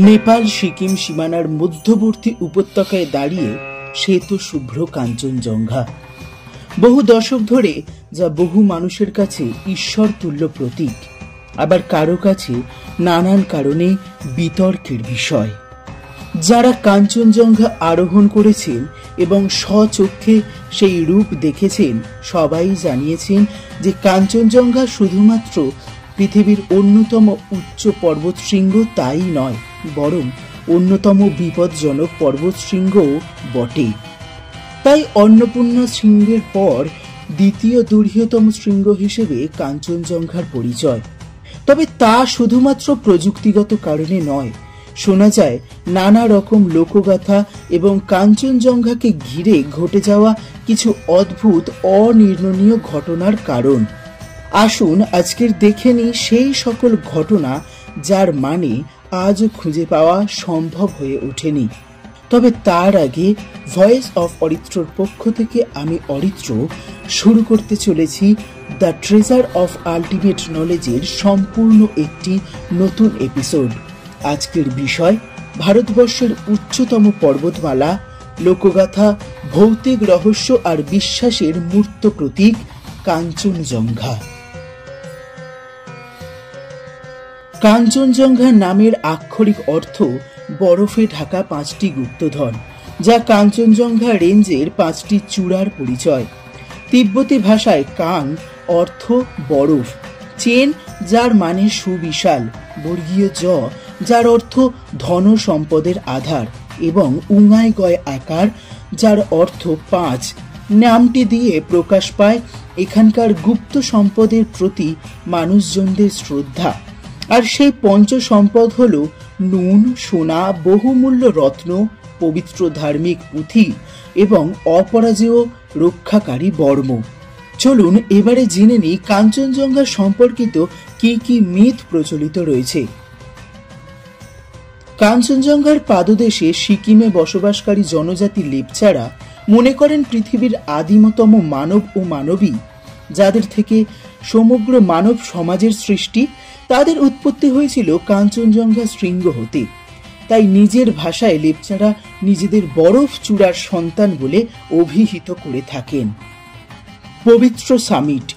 নেপাল সিকিম সীমানার মধ্যবর্তী উপত্যকায় দাঁড়িয়ে শ্বেত শুভ্র কাঞ্চনজঙ্ঘা। বহু দশক ধরে যা বহু মানুষের কাছে ঈশ্বর তুল্য প্রতীক, আবার কারো কাছে নানান কারণে বিতর্কের বিষয়। যারা কাঞ্চনজঙ্ঘা আরোহণ করেছেন এবং স্বচক্ষে সেই রূপ দেখেছেন, সবাই জানিয়েছেন যে কাঞ্চনজঙ্ঘা শুধুমাত্র পৃথিবীর অন্যতম উচ্চ পর্বতশৃঙ্গ তাই নয়, বরং অন্যতম বিপজ্জনক পর্বতশৃঙ্গও বটে। তাই অন্নপূর্ণা শৃঙ্গের পর দ্বিতীয় দূরহীতম শৃঙ্গ হিসেবে কাঞ্চনজঙ্ঘার পরিচয়। তবে তা শুধুমাত্র প্রযুক্তিগত কারণে নয়, শোনা যায় নানা রকম লোকগাথা এবং কাঞ্চনজঙ্ঘাকে ঘিরে ঘটে যাওয়া কিছু অদ্ভুত অনির্ণনীয় ঘটনার কারণ। আসুন আজকের দেখে নিই সেই সকল ঘটনা যার মানে আজও খুঁজে পাওয়া সম্ভব হয়ে ওঠেনি। তবে তার আগে ভয়েস অফ অরিত্রর পক্ষ থেকে আমি অরিত্র শুরু করতে চলেছি দ্য ট্রেজার অফ আল্টিমেট নলেজের সম্পূর্ণ একটি নতুন এপিসোড। আজকের বিষয় ভারতবর্ষের উচ্চতম পর্বতমালা, লোকগাথা, ভৌতিক রহস্য আর বিশ্বাসের মূর্ত প্রতীক কাঞ্চনজঙ্ঘা। কাঞ্চনজঙ্ঘা নামের আক্ষরিক অর্থ বরফে ঢাকা পাঁচটি গুপ্তধন, যা কাঞ্চনজঙ্ঘা রেঞ্জের পাঁচটি চূড়ার পরিচয়। তিব্বতী ভাষায় কাং অর্থ বরফ, চেন যার মানে সুবিশাল, বর্গীয় জ যার অর্থ ধন সম্পদের আধার এবং উঙাই গয় আকার যার অর্থ পাঁচ নামটি দিয়ে প্রকাশ পায় এখানকার গুপ্ত সম্পদের প্রতি মানুষজনদের শ্রদ্ধা। আর সেই পঞ্চ সম্পদ হল নুন, সোনা, বহুমূল্য রত্ন, পবিত্র ধার্মিক পুঁথি এবং অপরাজেয় রক্ষাকারী বর্ম। চলুন এবারে জেনে নিই কাঞ্চনজঙ্ঘা সম্পর্কিত কি কি মিথ প্রচলিত রয়েছে। কাঞ্চনজঙ্ঘার পাদদেশে সিকিমে বসবাসকারী জনজাতি লেপচারা মনে করেন পৃথিবীর আদিমতম মানব ও মানবী, যাদের থেকে সমগ্র মানব সমাজের সৃষ্টি, তাদের উৎপত্তি হয়েছিল কাঞ্চনজঙ্ঘা শৃঙ্গ হতে। তাই নিজের ভাষায় লেপচারা নিজেদের বরফ চূড়ার সন্তান বলে অভিহিত করে থাকেন। পবিত্র সামিট।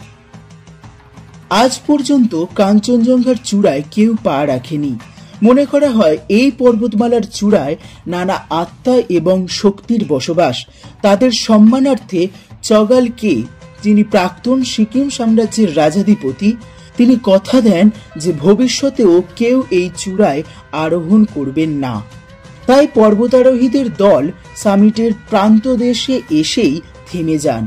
আজ পর্যন্ত কাঞ্চনজঙ্ঘার চূড়ায় কেউ পা রাখেনি। মনে করা হয় এই পর্বতমালার চূড়ায় নানা আত্মা এবং শক্তির বসবাস। তাদের সম্মানার্থে চগাল কে, যিনি প্রাক্তন সিকিম সাম্রাজ্যের রাজাধিপতি, তিনি কথা দেন যে ভবিষ্যতেও কেউ এই চূড়ায় আরোহণ করবেন না। তাই পর্বতারোহীদের দল সামিটের প্রান্তদেশে এসেই থেমে যান।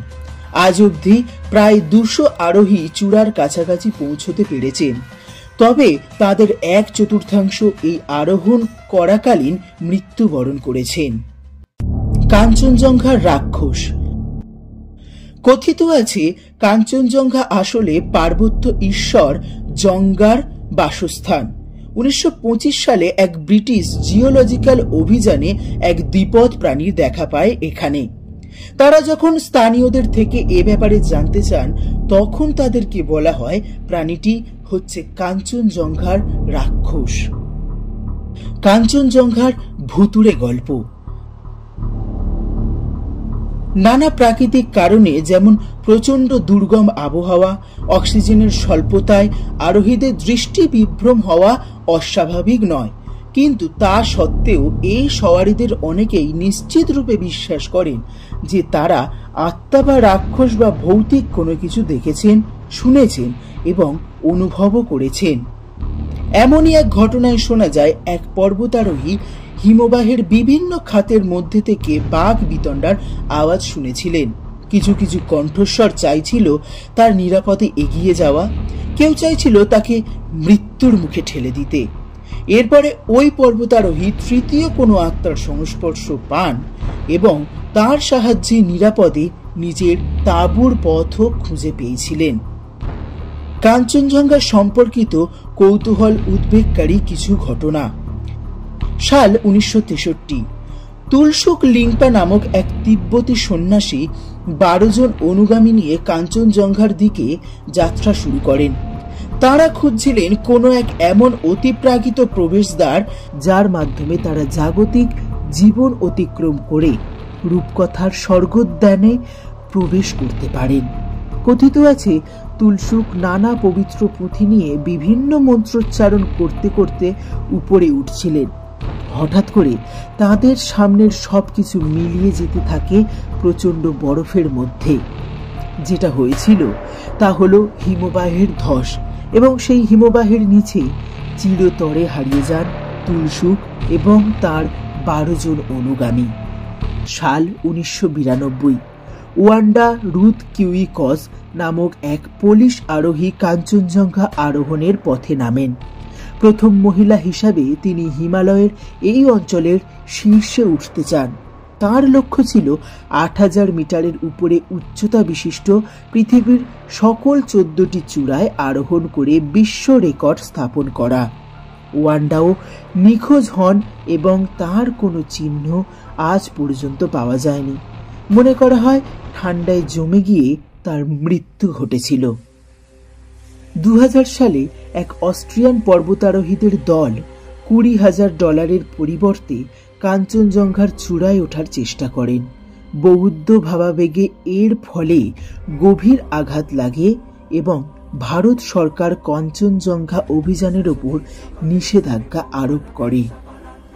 আজ অবধি প্রায় 200 আরোহী চূড়ার কাছাকাছি পৌঁছতে পেরেছেন। তবে তাদের 1/4 এই আরোহণ করাকালীন মৃত্যুবরণ করেছেন। কাঞ্চনজঙ্ঘার রাক্ষস। কথিত আছে কাঞ্চনজঙ্ঘা আসলে পার্বত্য ঈশ্বর জঙ্গার বাসস্থান। 1925 সালে এক ব্রিটিশ জিওলজিক্যাল অভিযানে এক দ্বিপদ প্রাণীর দেখা পায় এখানে। তারা যখন স্থানীয়দের থেকে এ ব্যাপারে জানতে চান, তখন তাদেরকে বলা হয় প্রাণীটি হচ্ছে কাঞ্চনজঙ্ঘার রাক্ষস। কাঞ্চনজঙ্ঘার ভুতুড়ে গল্প। নানা প্রাকৃতিক কারণে, যেমন প্রচন্ড দুর্গম আবহাওয়া, অক্সিজেনের স্বল্পতায় আরোহীদের দৃষ্টি বিভ্রম হওয়া অস্বাভাবিক নয়। কিন্তু তা সত্ত্বেও এই সওয়ারীদের অনেকেই নিশ্চিত রূপে বিশ্বাস করেন যে তারা আত্মা বা রাক্ষস বা ভৌতিক কোনো কিছু দেখেছেন, শুনেছেন এবং অনুভবও করেছেন। এমনই এক ঘটনায় শোনা যায় এক পর্বতারোহী হিমবাহের বিভিন্ন খাতের মধ্যে থেকে বাঘ বিতণ্ডার আওয়াজ শুনেছিলেন। কিছু কিছু কণ্ঠস্বর চাইছিল তার নিরাপদে এগিয়ে যাওয়া, কেউ চাইছিল তাকে মৃত্যুর মুখে ঠেলে দিতে। এরপরে ওই পর্বতারোহী তৃতীয় কোনো আত্মার সংস্পর্শ পান এবং তার সাহায্যে নিরাপদে নিজের তাঁবুর পথও খুঁজে পেয়েছিলেন। কাঞ্চনজঙ্ঘা সম্পর্কিত কৌতূহল উদ্বেগকারী কিছু ঘটনা। সাল 1963। তুলসুক লিংপা নামক এক তিব্বতী সন্ন্যাসী 12 জন অনুগামী নিয়ে কাঞ্চনজঙ্ঘার দিকে যাত্রা শুরু করেন। তারা খুঁজছিলেন কোনো এক এমন অতিপ্রাকৃত প্রবেশদ্বার যার মাধ্যমে তারা জাগতিক জীবন অতিক্রম করে রূপকথার স্বর্গোদ্যানে প্রবেশ করতে পারেন। কথিত আছে, তুলসুক নানা পবিত্র পুঁথি নিয়ে বিভিন্ন মন্ত্রোচ্চারণ করতে করতে উপরে উঠছিলেন। হঠাৎ করে তাদের সামনের সবকিছু মিলিয়ে যেতে থাকে প্রচণ্ড বরফের মধ্যে। যেটা হয়েছিল তা হলো হিমবাহের ধস, এবং সেই হিমবাহের নিচে চিরতরে হারিয়ে যান তুলসুক এবং তার 12 জন অনুগামী। সাল 1992। ওয়ান্ডা রুথ কিউইকস নামক এক পোলিশ আরোহী কাঞ্চনজঙ্ঘা আরোহণের পথে নামেন। প্রথম মহিলা হিসাবে তিনি হিমালয়ের এই অঞ্চলের শীর্ষে উঠতে চান। তার লক্ষ্য ছিল 8000 মিটারের উপরে উচ্চতা বিশিষ্ট পৃথিবীর সকল 14টি চূড়ায় আরোহণ করে বিশ্ব রেকর্ড স্থাপন করা। ওয়ান্ডাও নিখোঁজ হন এবং তার কোনো চিহ্ন আজ পর্যন্ত পাওয়া যায়নি। মনে করা হয় ঠান্ডায় জমে গিয়ে তার মৃত্যু ঘটেছিল। 2000 সালে এক অস্ট্রিয়ান পর্বতারোহীদের দল $20,000 পরিবর্তে কাঞ্চনজঙ্ঘার চূড়ায় ওঠার চেষ্টা করেন। বৌদ্ধ ভাবাবেগে এর ফলে গভীর আঘাত লাগে এবং ভারত সরকার কাঞ্চনজঙ্ঘা অভিযানের ওপর নিষেধাজ্ঞা আরোপ করে।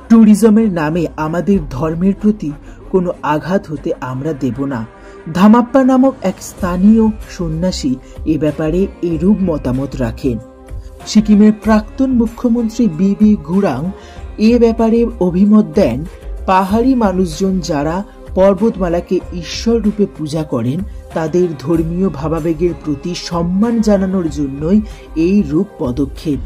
ট্যুরিজমের নামে আমাদের ধর্মের প্রতি কোনো আঘাত হতে আমরা দেব না। ধামাপ্পা নামক এক স্থানীয় সন্ন্যাসী এ ব্যাপারে এরূপ মতামত রাখেন। সিকিমের প্রাক্তন মুখ্যমন্ত্রী বিবি গুরাং এ ব্যাপারে অভিমত দেন, পাহাড়ি মানুষজন যারা পর্বতমালাকে ঈশ্বর রূপে পূজা করেন তাদের ধর্মীয় ভাবাবেগের প্রতি সম্মান জানানোর জন্যই এই রূপ পদক্ষেপ।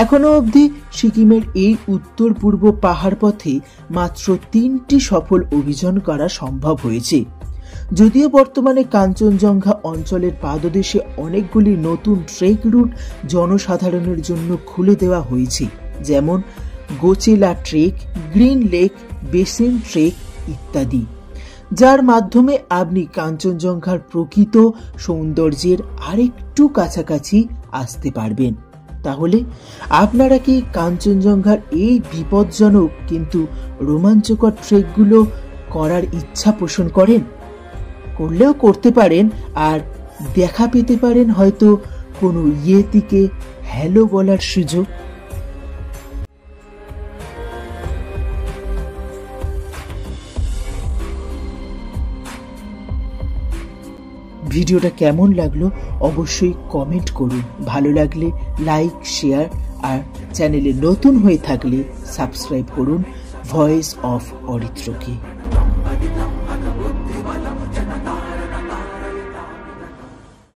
এখনো অবধি সিকিমের এই উত্তর পূর্ব পাহাড় পথে মাত্র 3টি সফল অভিযান করা সম্ভব হয়েছে। যদিও বর্তমানে কাঞ্চনজঙ্ঘা অঞ্চলের পাদদেশে অনেকগুলি নতুন ট্রেক রুট জনসাধারণের জন্য খুলে দেওয়া হয়েছে, যেমন Goechala trek, green lake basin trek ইত্যাদি, যার মাধ্যমে আপনি কাঞ্চনজঙ্ঘার প্রকৃত সৌন্দর্যের আরেকটু কাছাকাছি আসতে পারবেন। তাহলে আপনারা কি কাঞ্চনজঙ্ঘার এই বিপজ্জনক কিন্তু রোমাঞ্চকর ট্রেকগুলো করার ইচ্ছা পোষণ করেন? করলেও করতে পারেন, আর দেখা পেতে পারেন হয়তো কোনো ইয়েতিকে হ্যালো বলার সুযোগ। ভিডিওটা কেমন লাগলো অবশ্যই কমেন্ট করুন। ভালো লাগলে লাইক, শেয়ার, আর চ্যানেলে নতুন হয়ে থাকলে সাবস্ক্রাইব করুন ভয়েস অফ অরিত্রকে।